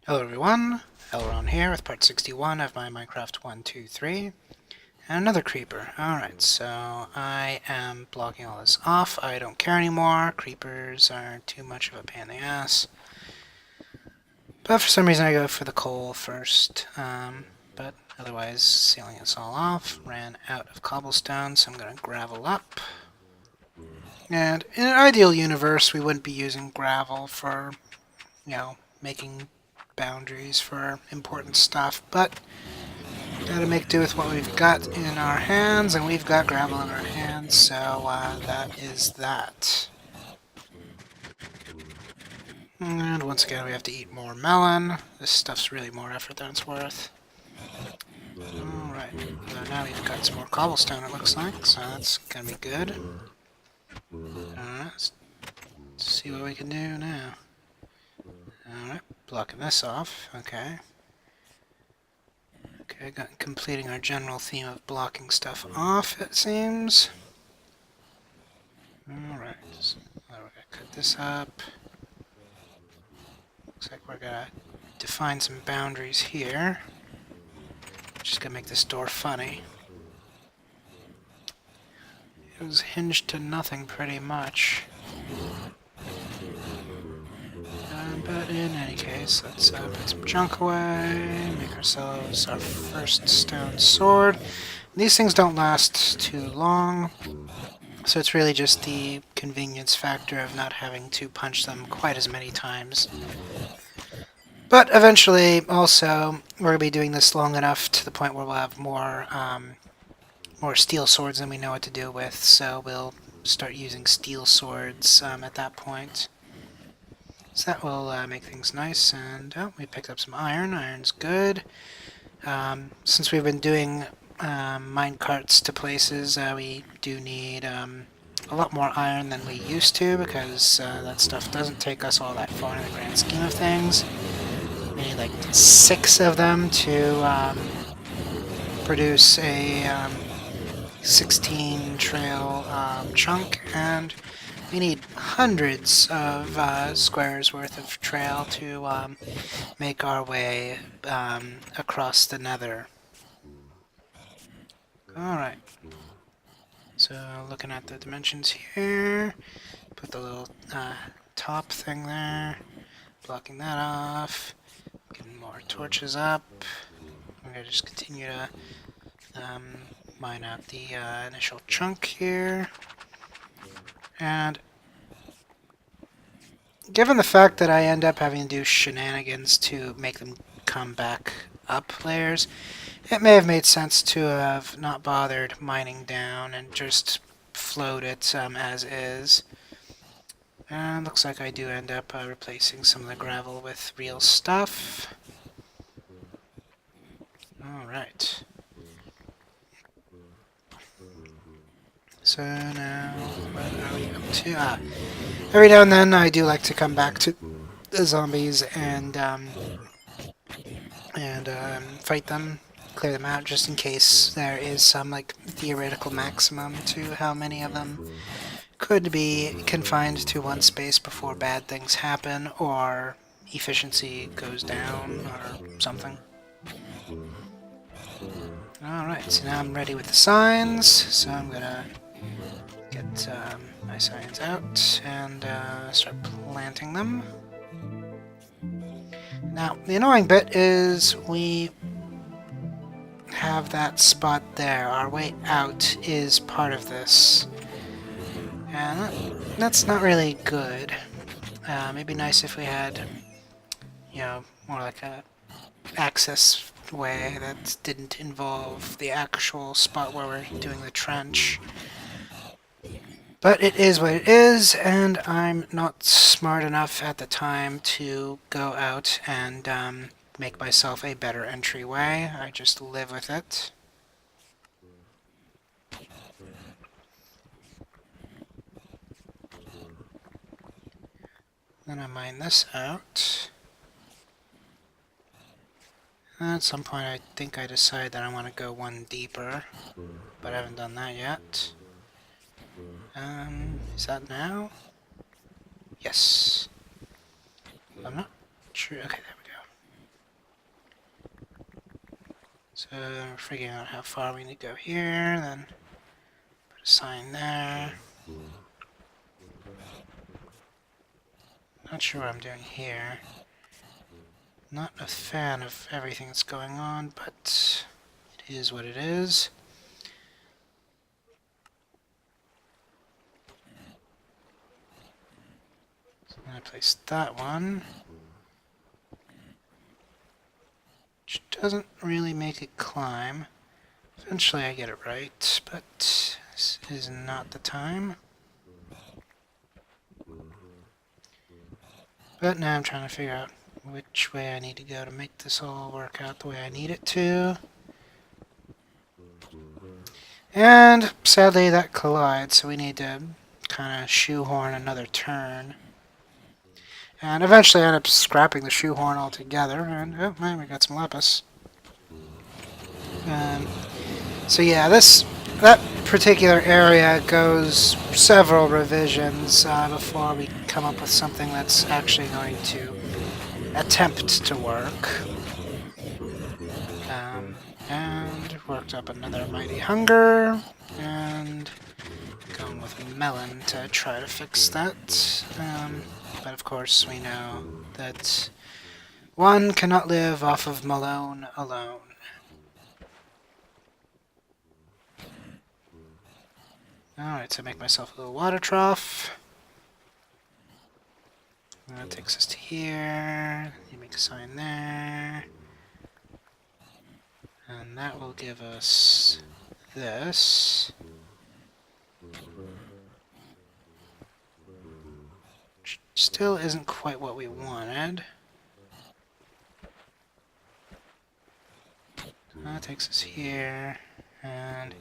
Hello everyone, LRon here with part 61 of my Minecraft 1.2.3, and another creeper. Alright, so I am blocking all this off. I don't care anymore. Creepers are too much of a pain in the ass. But for some reason I go for the coal first, but otherwise sealing this all off. Ran out of cobblestone, so I'm going to gravel up. And in an ideal universe we wouldn't be using gravel for, making boundaries for important stuff, but gotta make do with what we've got in our hands, and we've got gravel in our hands, so that is that. And once again, we have to eat more melon. This stuff's really more effort than it's worth. Alright, so now we've got some more cobblestone, it looks like, so that's gonna be good. Alright, let's see what we can do now. Alright, blocking this off, okay. Okay, completing our general theme of blocking stuff off, it seems. Alright, so we're gonna cut this up. Looks like we're gonna define some boundaries here. Just gonna make this door funny. It was hinged to nothing pretty much. But in any case, let's put some junk away, make ourselves our first stone sword. These things don't last too long, so it's really just the convenience factor of not having to punch them quite as many times. But eventually, also, we're going to be doing this long enough to the point where we'll have more steel swords than we know what to do with, so we'll start using steel swords at that point. So that will make things nice, and we picked up some iron. Iron's good. Since we've been doing mine carts to places, we do need a lot more iron than we used to, because that stuff doesn't take us all that far in the grand scheme of things. We need like 6 of them to produce a 16 trail chunk, and we need hundreds of squares worth of trail to make our way across the nether. Alright, so looking at the dimensions here, put the little top thing there, blocking that off, getting more torches up. I'm going to just continue to mine out the initial chunk here. And given the fact that I end up having to do shenanigans to make them come back up layers, it may have made sense to have not bothered mining down and just float it as is. And looks like I do end up replacing some of the gravel with real stuff. Alright. So now, what are we up to? Every now and then I do like to come back to the zombies and fight them, clear them out, just in case there is some like theoretical maximum to how many of them could be confined to one space before bad things happen, or efficiency goes down, or something. Alright, so now I'm ready with the signs, so I'm gonna get my signs out and start planting them. Now, the annoying bit is we have that spot there. Our way out is part of this. And that's not really good. It'd be nice if we had, more like a access way that didn't involve the actual spot where we're doing the trench. But it is what it is, and I'm not smart enough at the time to go out and make myself a better entryway. I just live with it. Then I mine this out. And at some point I think I decide that I want to go one deeper, but I haven't done that yet. Is that now? Yes. I'm not sure. Okay, there we go. So we're figuring out how far we need to go here, then put a sign there. Not sure what I'm doing here. Not a fan of everything that's going on, but it is what it is. So I'm going to place that one. Which doesn't really make it climb. Eventually I get it right, but this is not the time. But now I'm trying to figure out which way I need to go to make this all work out the way I need it to. And sadly that collides, so we need to kind of shoehorn another turn. And eventually I end up scrapping the shoehorn altogether, and oh man, we got some lapis. So yeah, that particular area goes several revisions before we come up with something that's actually going to attempt to work. And worked up another mighty hunger, and going with melon to try to fix that. But of course we know that one cannot live off of Malone alone. Alright, so make myself a little water trough. That takes us to here. You make a sign there. And that will give us this. Which still isn't quite what we wanted. That takes us here. And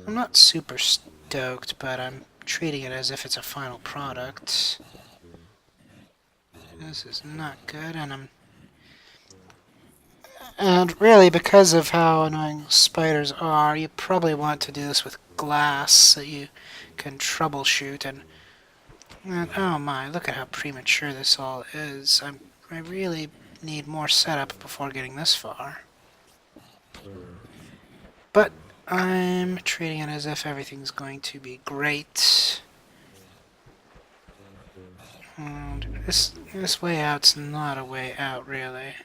I'm not super stoked, but I'm treating it as if it's a final product. This is not good, and really, because of how annoying spiders are, you probably want to do this with glass so you can troubleshoot. And oh my, look at how premature this all is. I really need more setup before getting this far. But I'm treating it as if everything's going to be great. And this way out's not a way out, really.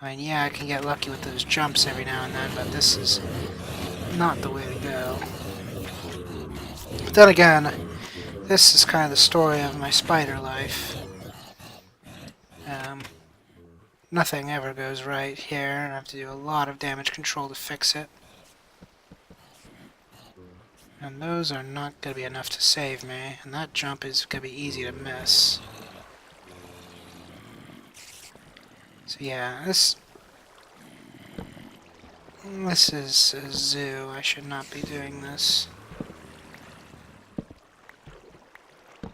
I mean, yeah, I can get lucky with those jumps every now and then, but this is not the way to go. But then again, this is kind of the story of my spider life. Nothing ever goes right here, and I have to do a lot of damage control to fix it. And those are not going to be enough to save me, and that jump is going to be easy to miss. So yeah, this is a zoo. I should not be doing this.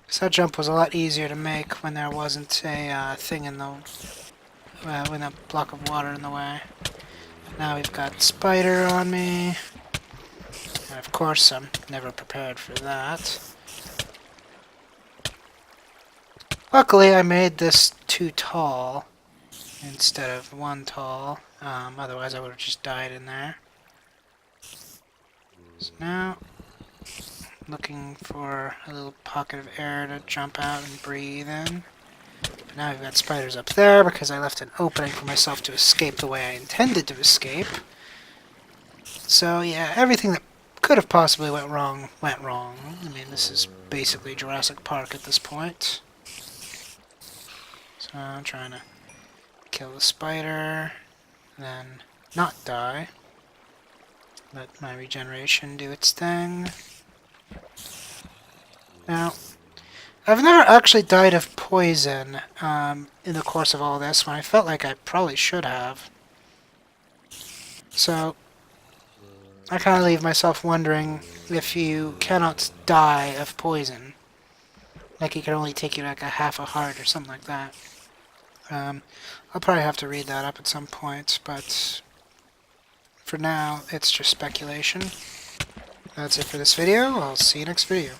So that jump was a lot easier to make when there wasn't a thing in the with a block of water in the way. Now we've got spider on me. And of course, I'm never prepared for that. Luckily, I made this too tall instead of one tall. Otherwise, I would have just died in there. So now, looking for a little pocket of air to jump out and breathe in. But now we've got spiders up there because I left an opening for myself to escape the way I intended to escape. So yeah, everything that could have possibly went wrong, went wrong. I mean, this is basically Jurassic Park at this point. So I'm trying to kill the spider, and then not die. Let my regeneration do its thing. Now, I've never actually died of poison in the course of all this, when I felt like I probably should have. So, I kind of leave myself wondering if you cannot die of poison. Like it can only take you like a half a heart or something like that. I'll probably have to read that up at some point, but for now, it's just speculation. That's it for this video. I'll see you next video.